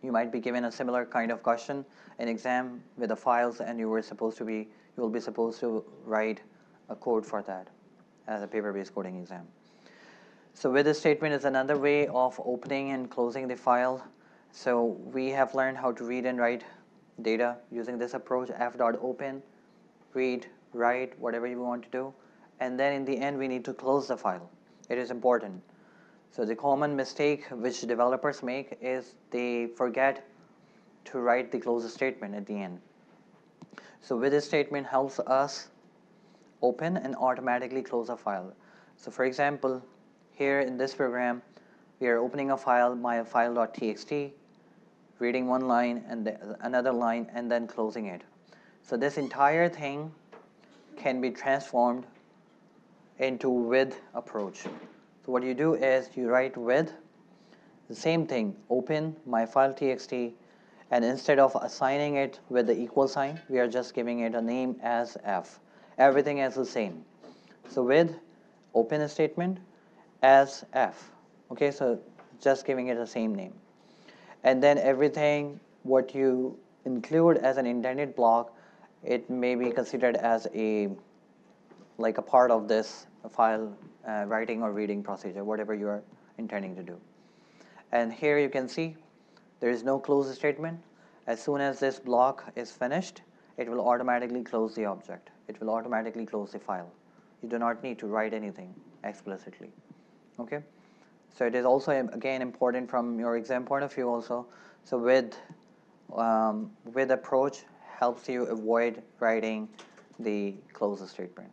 you might be given a similar kind of question in exam with the files, and you will be supposed to write a code for that as a paper-based coding exam. So with this statement is another way of opening and closing the file. So we have learned how to read and write data using this approach, f.open, read, write, whatever you want to do, and then in the end we need to close the file. It is important. So the common mistake which developers make is they forget to write the close statement at the end. So with this statement helps us open and automatically close a file. So for example, here in this program, we are opening a file, myfile.txt, reading one line and another line, and then closing it. So this entire thing can be transformed into with approach. So what you do is you write with, the same thing, open myfile.txt, and instead of assigning it with the equal sign, we are just giving it a name as f. Everything is the same. So with open statement as f. Okay, so just giving it the same name. And then everything what you include as an indented block, it may be considered as like a part of this file writing or reading procedure, whatever you are intending to do. And here you can see there is no close statement. As soon as this block is finished, it will automatically close the object. It will automatically close the file. You do not need to write anything explicitly. Okay? So it is also, again, important from your exam point of view also. So with approach helps you avoid writing the close statement.